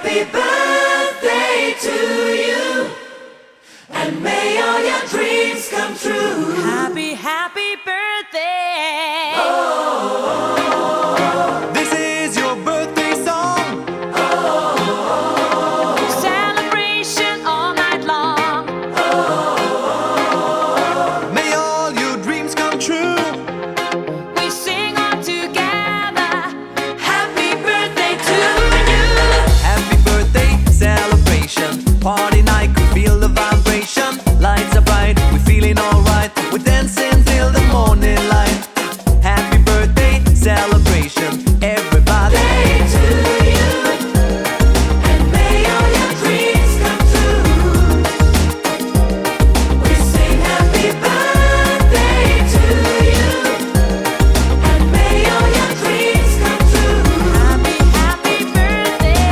happy birthday to you, and may all your dreams come true. Happy, happy birthday. This is your birthday song. Celebration all night long. May all your dreams come true. We sing all together. Happy birthday to you. Happy birthday celebration. Party night, could feel the vibration. Lights are bright, we're feeling alright. We're dancing till the morning light. Happy birthday celebration, everybody. Day to you, and may all your dreams come true. We sing happy birthday to you, and may all your dreams come true. Happy, happy birthday.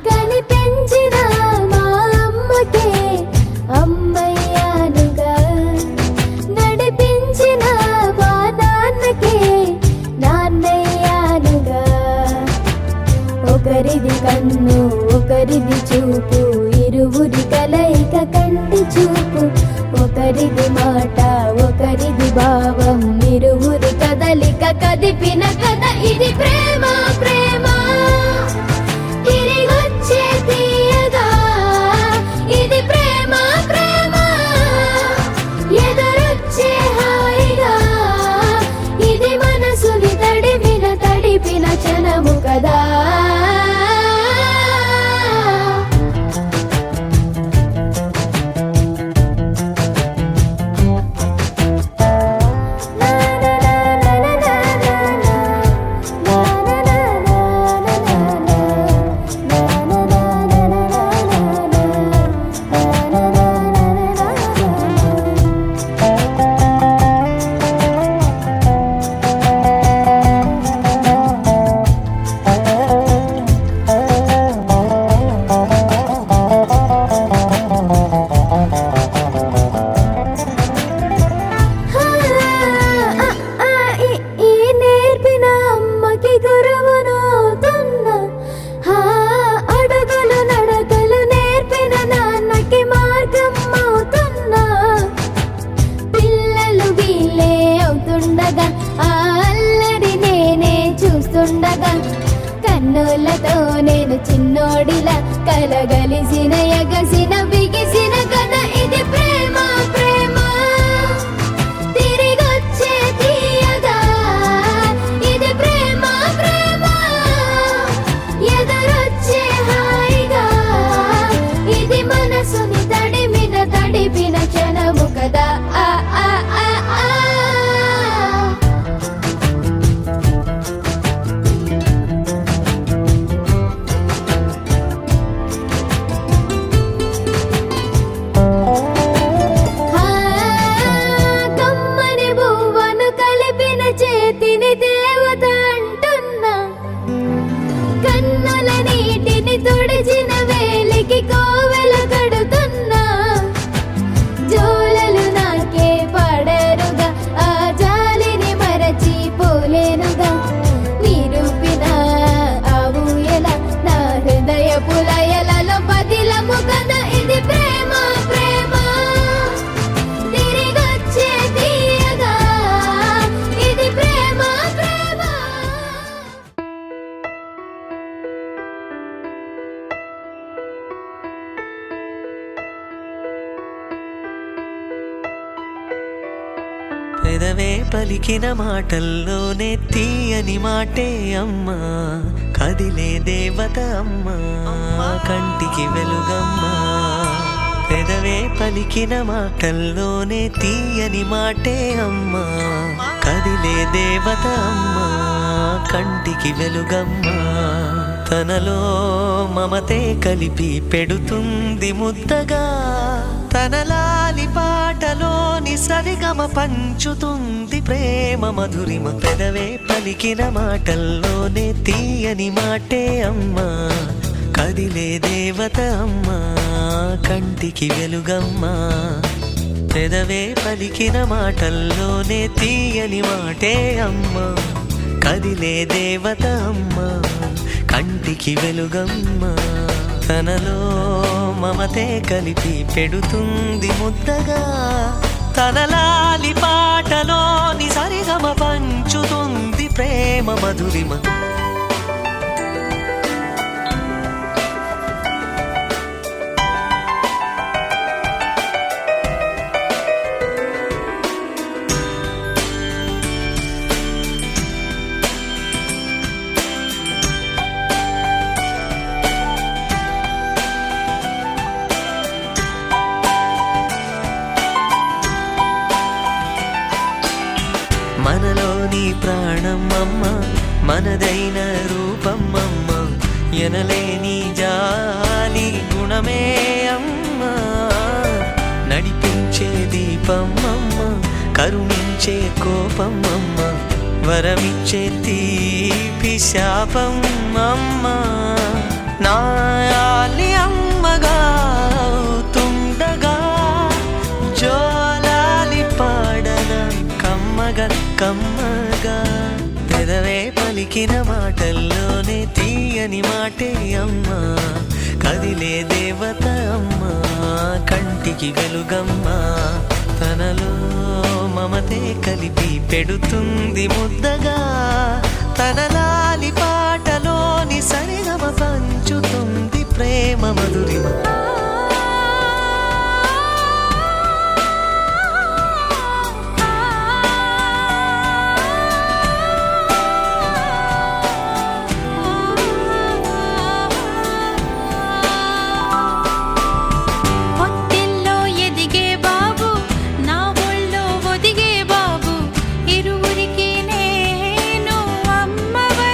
కనిపించిన మా అమ్మకే అమ్మయ్యానుగా, నడిపించిన మా నాన్నకే నాన్నయ్యానుగా. ఒకరిది కన్ను ఒకరిది చూపు, ఇరువురి కలయిక కంటి చూపు. ఒకరిది మాట ఒకరిది భావం, ఇరువురి కదలిక కదిపిన కథ ఇది ప్రేమ ప్రేమ. తిరిగొచ్చే తీయగా ఇది ప్రేమ ప్రేమ. ఎదురొచ్చే హాయిగా ఇది మనసుని తడిపిన క్షణము కదా. ఈ నేర్పిన అమ్మకి గురువునవుతున్నా. అడుగులు నడకలు నేర్పిన నాన్నకి మార్గం అవుతున్నా. పిల్లలు వీళ్ళే అవుతుండగా ఆ అల్లరి నేనే చూస్తుండగా, కన్నులతో నేను చిన్నోడిలా కలగలిసిన ఎగసిన బిగిసిన కథ ఇది ప్రేమ ప్రేమ. తిరిగొచ్చే తీయగా ఇది ప్రేమ ప్రేమ. ఎదురొచ్చే హాయిగా ఇది మనసుని తడిపిన క్షణము కదా. ఆ ఆ ఆ ఆ. కమ్మని బువ్వను కలిపిన చేతిని దేవత అంటున్నా. కన్నుల నీటిని తుడిచిన వేలికి కోవెల కడుతున్నా. జోలలు నాకే పడరుగా ఆ జాలిని మరచి పోలేనుగా. నిరూపిన ఆ ఊయల నా హృదయ పులయలలో పదిలము కదా ఇది ప్రేమ ప్రేమ. తిరిగొచ్చే తీయగా ఇది ప్రేమ ప్రేమ. పెదవే పలికిన మాటల్లోనే తీయని మాటే అమ్మా, కదిలే దేవత అమ్మా, కంటికి వెలుగమ్మా. పెదవే పలికిన మాటల్లోనే తీయని మాటే అమ్మా, కదిలే దేవత అమ్మా, కంటికి వెలుగమ్మా. తనలో మమతే కలిపి పెడుతుంది ముద్దగా, తన లాలి పాటలోని సరిగమ పంచుతుంది ప్రేమ మధురిమ. పెదవే పలికిన మాటల్లోనే తీయని మాటే అమ్మా, కదిలే దేవత అమ్మా, కంటికి వెలుగమ్మా. పెదవే పలికిన మాటల్లోనే తీయని మాటే అమ్మా, కదిలే దేవత అమ్మా, కంటికి వెలుగమ్మా. తనలో మమతే కలిపి పెడుతుంది ముద్దగా, తన లాలి పాటలోని సరిగమ పంచుతుంది ప్రేమ మధురిమ. మనలోని ప్రాణమమ్మ, మనదైన రూపమమ్మ, ఎనలేని జాలి గుణమే అమ్మ. నడిపించే దీపమమ్మ, కరుణించే కోపమమ్మ, వరమిచ్చే తీపి శాపమమ్మ. నాయాలి అమ్మగా అవుతుండగా, జోలాలి పాడన కమ్మగా కమ్మగా. పెదవే పలికిన మాటల్లోనే తీయని మాటే అమ్మా, కదిలే దేవత అమ్మా, కంటికి వెలుగమ్మా. తనలో మమతే కలిపి పెడుతుంది ముద్దగా, తన లాలి పాటలోని సరిగమ పంచుతుంది ప్రేమ మధురిమ. పొత్తిల్లో ఎదిగే బాబు, నా ఒళ్ళో ఒదిగే బాబు, ఇరువురికి నేను అమ్మవై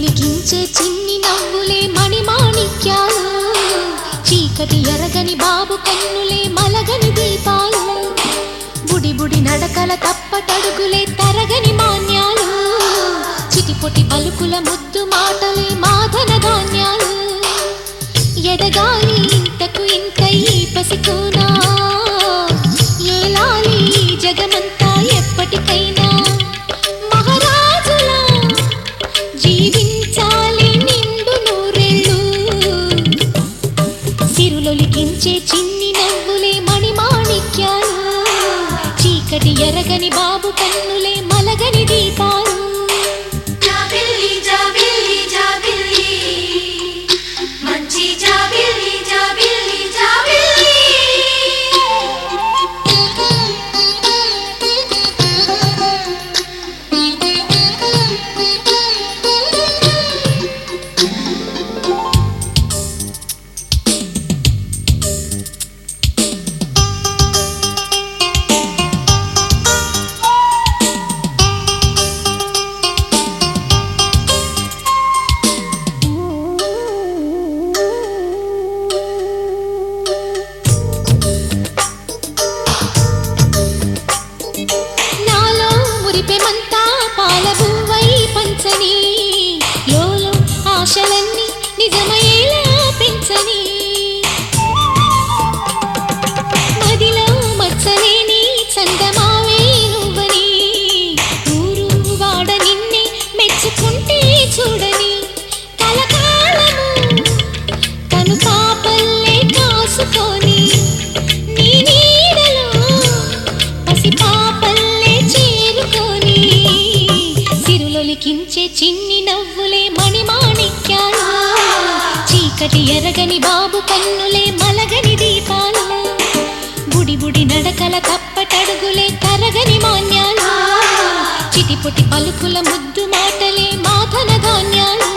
సిరులొలికించే చిన్ని నవ్వులే మణిమాణిక్యాలు చీకటి ఎరగని బాబు కన్నులే మలగని దీపాలు బుడి బుడి నడకల తప్పటడుగులే తరగని మాన్యాలు చిటిపొటి పలుకుల ముద్దు మాటలే మాధన ధాన్యాలు ఎదగాలి ఇంతకు ఇంత ఈ పసికోనా ఏలాలి జగమంతా ఎప్పటికైనా మహారాజులా జీవించాలి నిండు నూరేళ్ళు సిరులొలికించే చిన్ని నవ్వులే మణిమాణిక్యాలు చీకటి ఎరగని బాబు కన్నులే మలగని దీపాలు జాబిల్లి జాబిల్లి జాబిల్లి మంచి జాబిల్లి జాబిల్లి జాబిల్లి నాలో మురిపెమంతా పాలబువ్వై పంచని లోలో ఆశలన్నీ నిజమయ్యేలా పెంచని మదిలో మచ్చలేని చందమావే నువ్వని ఊరు వాడ నిన్నే మెచ్చుకుంటే చూడని కలకాలము తను పాపల్లే కాసుకొని నీ నీడలో పసి పాపల్లే చేరుకొని సిరులొలికించే చిన్ని నవ్వులే మణిమాణిక్యాలు చీకటి ఎరగని బాబు కన్నులే మలగని దీపాలు బుడి బుడి నడకల తప్పటడుగులే తరగని మాన్యాలు చిటిపొటి పలుకుల ముద్దు మాటలే మాధన ధాన్యాలు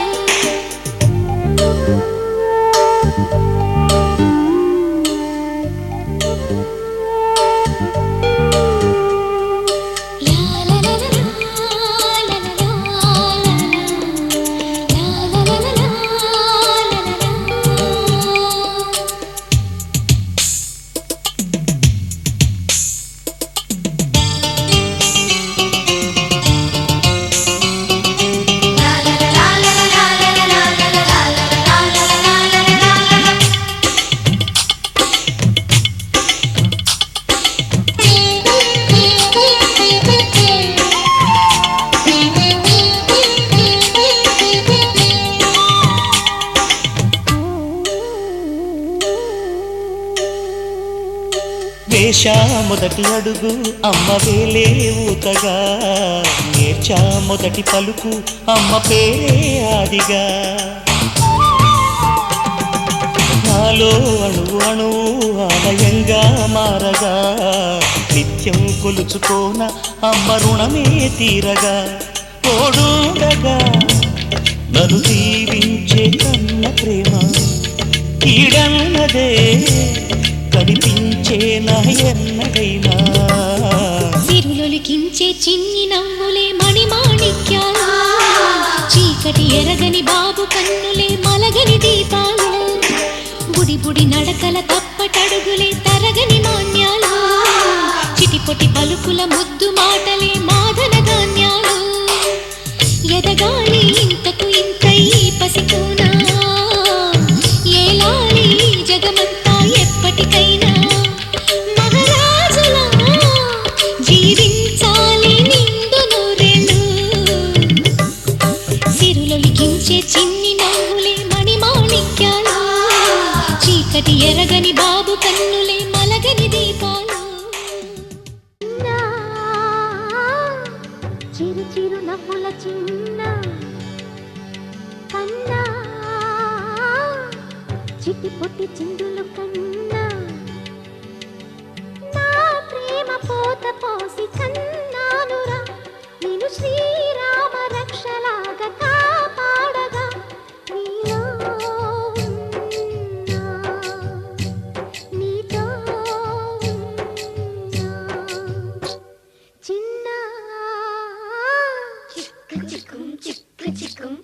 వేశా మొదటి అడుగు అమ్మ వేలే ఊతగా నేర్చా మొదటి పలుకు అమ్మ పేరే ఆదిగా నాలో అణువు అణువు ఆలయంగా మారగా నిత్యం కొలుచుకోన అమ్మ రుణమే తీరగా తోడుండగా నన్ను దీవించే కన్న ప్రేమ కీడన్నదే కనిపించే నా ఎన్నడైనా సిరులొలికించే చిన్ని నవ్వులే మణిమాణిక్యాలు చీకటి ఎరగని బాబు కన్నులే మలగని దీపాలు బుడి బుడి నడకల తప్పటడుగులే తరగని మాన్యాలు చిటిపొటి పలుకుల ముద్దు మాటలే మాధన ధాన్యాలు ఎదగాలి ఇంతకు ఇంత ఈ పసికోనా ఏలాలి జగమంతా ఎప్పటికైనా మహారాజులా జీవించాలి నిండు నూరేళ్ళు సిరులొలికించే చిన్ని నవ్వులే మణిమాణిక్యాలు చీకటి ఎరగని బాబు కన్నులే మలగని దీపాలు చిరు చిరు నవ్వుల చిన్న కన్నా చిట్టి పొట్టి చిందులు కన్నా నా ప్రేమ పోత పోసి కన్నానురా నేను శ్రీరామ రక్షలాగా కాపాడగా నీలో ఉన్నా, నీతో ఉన్నా. చిన్న చిక్కు చిక్కుం చిక్కు చిక్కుం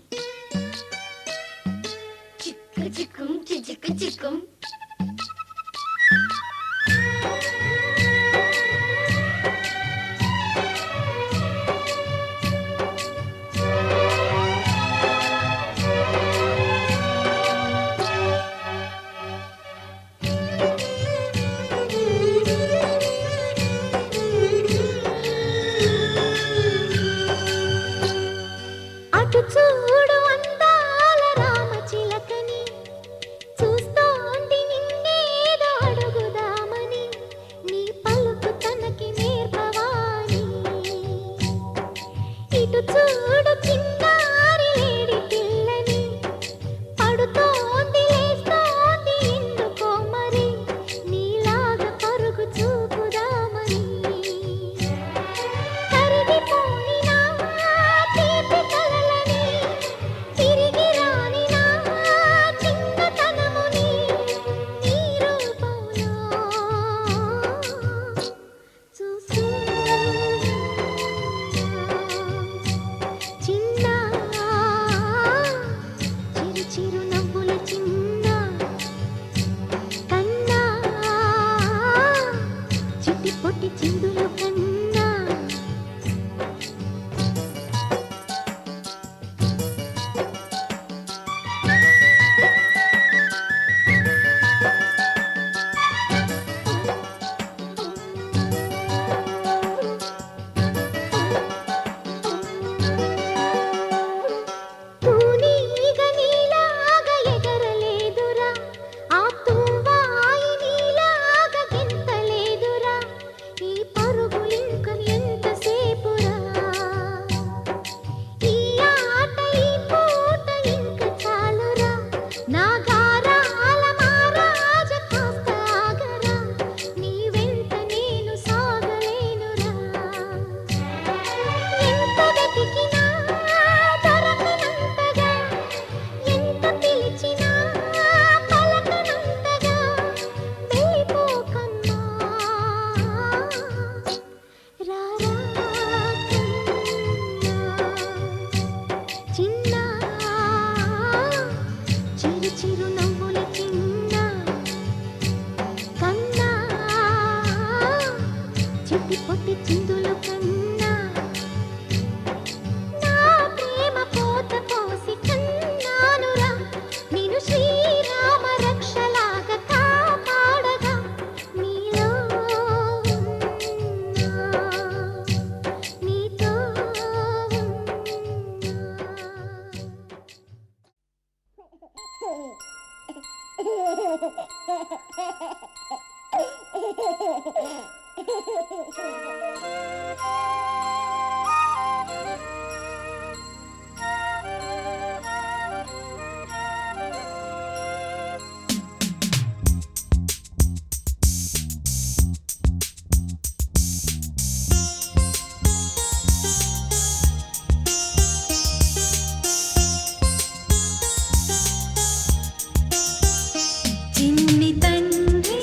చిన్ని తండ్రి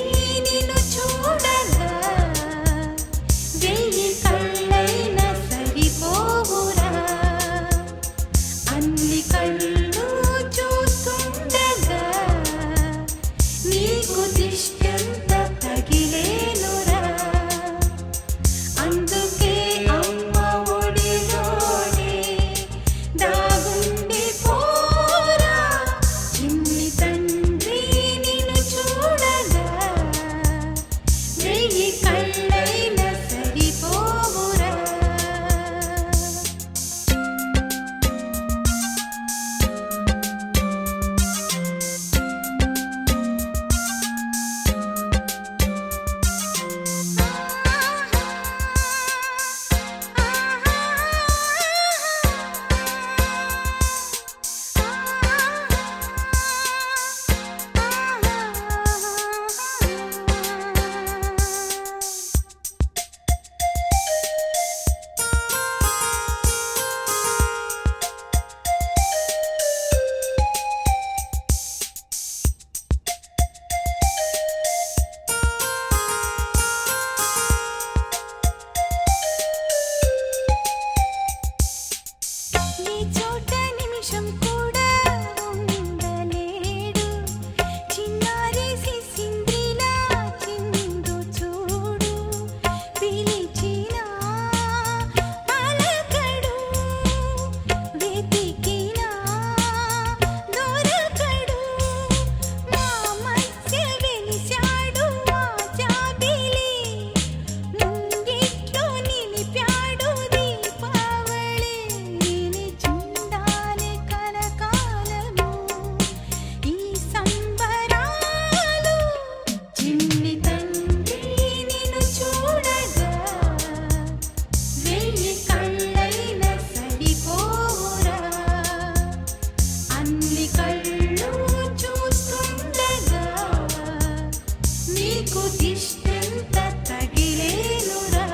నిన్ను చూడగా వెయ్యి కళ్ళైనా సరిపోవురా అన్ని కళ్ళు చూస్తుండగా నీకు దిష్టంత తగిలేనురా అందుకే అమ్మ ఒడిలోనే దాగుండి పోరా చిన్ని తండ్రి నిన్ను చూడగా వెయ్యి కళ్ళైనా సరిపోవురా నీ చోట నిమిషం కూడా ఉండలేడు చిన్నారి సిసింద్రిలా చిందు చూడు పిలిచినా పలకడు వెతికినా దొరకడు మా మధ్య వెలిశాడు మా జాబిలి ముంగిట్లో నిలిపాడు దీపావళి నిలిచుండాలి కలకాలము ఈ సంబరాలు చిన్ని తండ్రి నిన్ను చూడగా వెయ్యి కళ్ళైనా సరిపోరా అన్ని కళ్ళు చూస్తుండగా నీకు దిష్టంత తగిలేనురా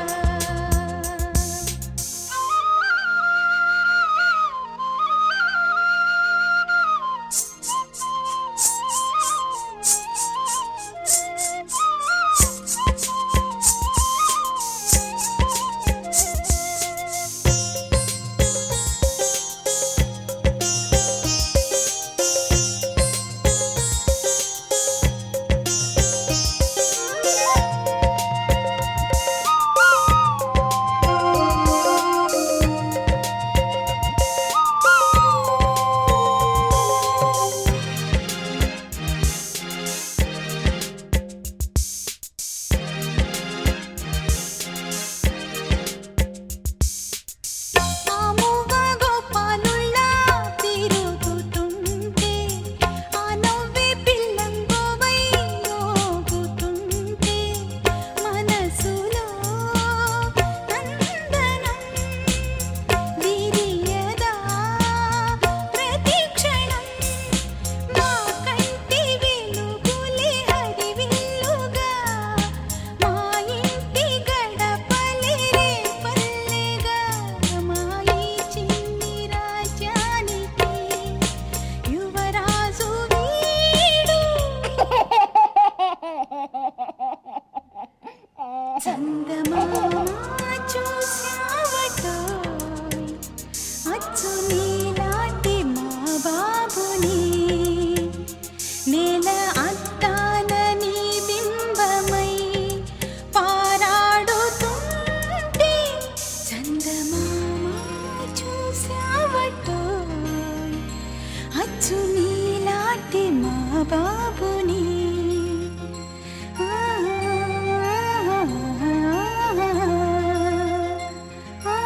ఆముగా గోపాలుల్లా తిరుగుతుంటే ఆ నవ్వే పిల్లంగోవై యోగుతుంటే మనసులో నందనం విరియదా ప్రతి క్షణం మా కంటి వెలుగులే హరివిల్లుగా మా ఇంటి గడపలే రేపల్లెగా మా ఈ చిన్ని రాజ్యానికి యువరాజు వీడు చందమామ చూశావటోయ్ అచ్చు నీలాంటి మా బాబుని నేల అద్దాల నీ బింబమై పారాడుతుంటే చందమామ చూశావటోయ్ అచ్చు నీలాంటి మా బాబుని ఆ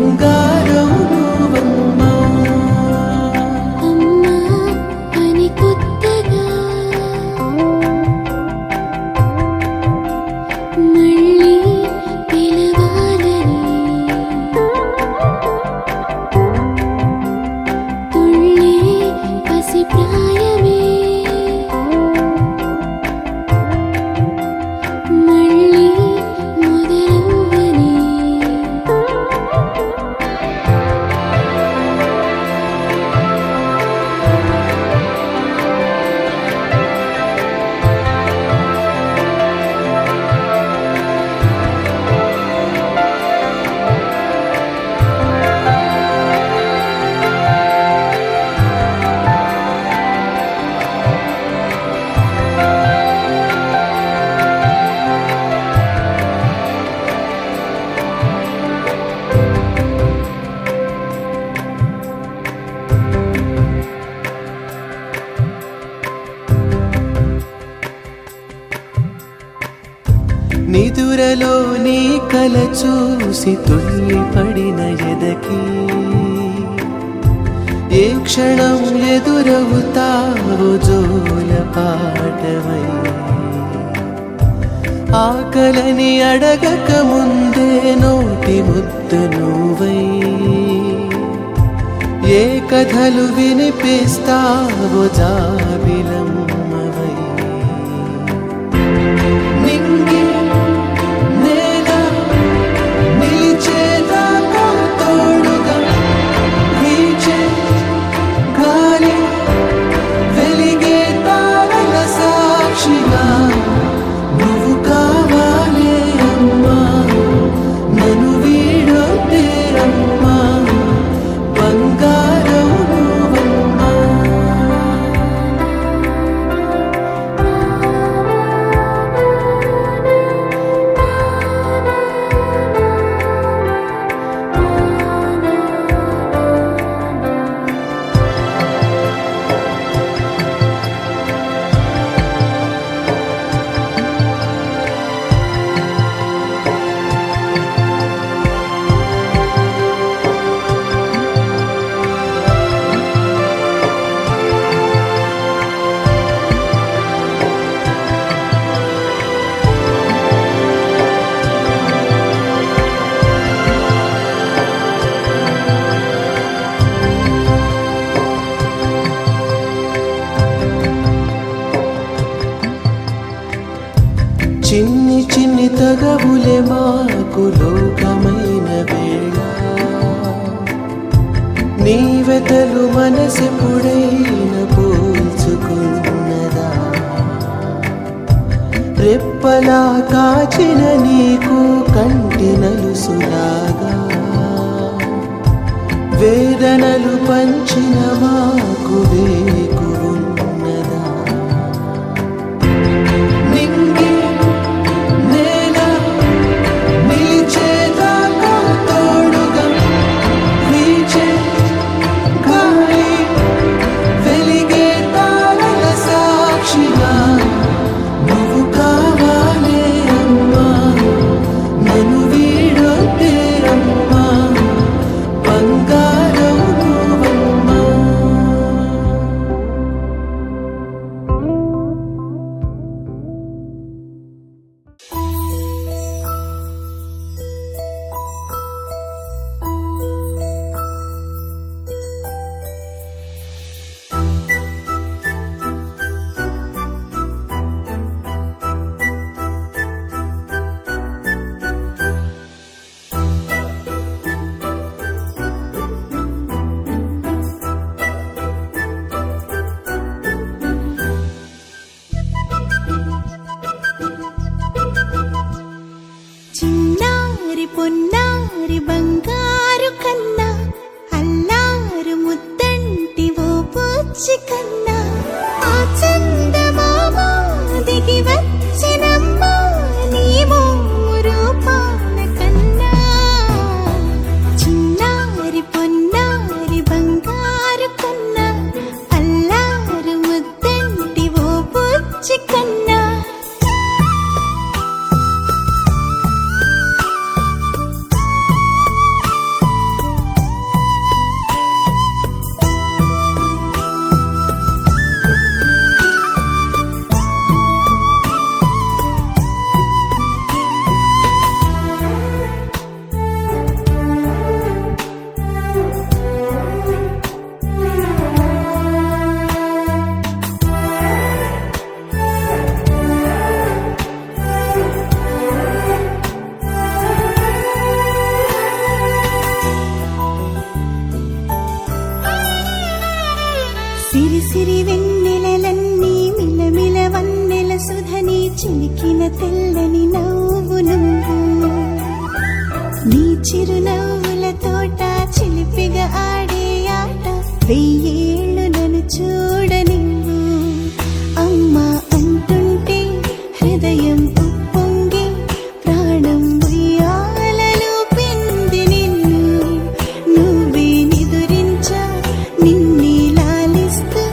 బంగారం నువ్వమ్మా. అమ్మా అని కొత్తగా మళ్ళీ పిలవాలని తుళ్ళే పసిప్రాయమే మళ్ళీ మొదలవ్వని నిదురలో నీ కల చూసి తుల్లి పడిన ఎదకి ఏ క్షణం ఎదురవుతావో జోల పాటవై ఆకలని అడగక ముందే నోటి ముద్దు నువ్వై ఏ కథలు వినిపిస్తావో జాబిలమ్మవై నింగి నేల నిలిచేదాకా తోడుగా వీచే గాలి వెలిగే తారల సాక్షిగా నువ్వు కావాలే అమ్మా నన్ను వీడొద్దే అమ్మా బంగారం నువ్వమ్మా. చిన్ని చిన్ని తగవులే మాకు లోకమైన వేళ నీ వెతలు మనసెప్పుడైనా పోల్చుకున్నదా రెప్పలా కాచిన నీకు కంటి నలుసులాగా వేదనలు పంచిన మాకు వేకున్నదా నింగి నేల నిలిచేదాకా తోడుగా వీచే గాలి వెలిగే తారల సాక్షిగా నువ్వు కావాలే అమ్మా నన్ను వీడొద్దే అమ్మా బంగారం నువ్వమ్మా. చిన్నారి పొన్నారి బంగారు కన్నా అల్లారు ముద్దంటి ఓ పూచి కన్నా ఆ చందమామ దిగి వచ్చినమ్మా నీ రూపాల కన్నా చిన్నారి పొన్నారి బంగారు కన్నా అల్లారు ముద్దంటి ఓ పూచి కన్నా సిరి సిరి వెన్నెలలన్నీ మిలమిల వన్నెల సుధని చిలికిన తెల్లని నవ్వు నువ్వు నీ చిరునవ్వుల తోట చిలిపిగా ఆడే ఆట వెయ్యేళ్ళు నన్ను చూడనివ్వు అమ్మా అంటుంటే హృదయం ఉప్పొంగి ప్రాణం ఉయ్యాలలో పిండి నిన్ను నువ్వే నిదురించా నిన్నే లాలిస్తూ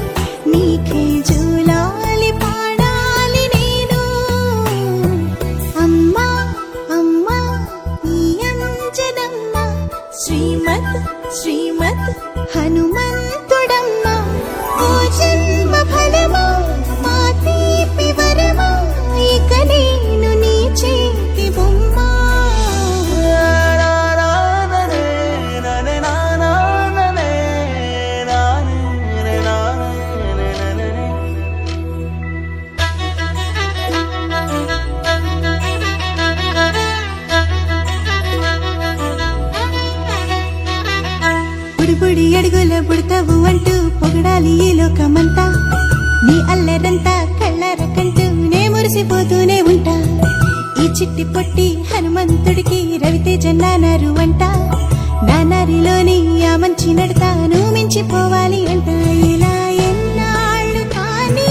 నీకే జూలాలి పాడాలి నేను అమ్మా అమ్మా ఈ అంజనమ్మ శ్రీమత్ శ్రీమత్ హనుమంతుడమ్మ ఓ జన్మ ఫలమా మా తీపి వరమా ఇక నేను నీ చేతి బొమ్మ బుడిబుడి అడుగుల బుడతావు అంటూ పొగడాలి ఈ లోకమంతా నీ అల్లరంతా కళ్ళరకంటూ నే మురిసిపోతూనే ఉంటా ఈ చిట్టి పొట్టి హనుమంతుడికి రవితేజ నానారు అంట నానారిలోని ఆ మంచి నడతాను మించిపోవాలి అంట ఇలా ఎన్నాళ్ళు కానీ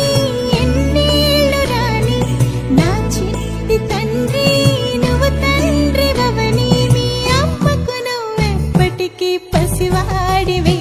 ఎన్నేళ్ళు రాని నా చిట్టి తండ్రి నువ్వు తండ్రి భవని మీ అమ్మకు నువ్వెప్పటికీ పసివాడివి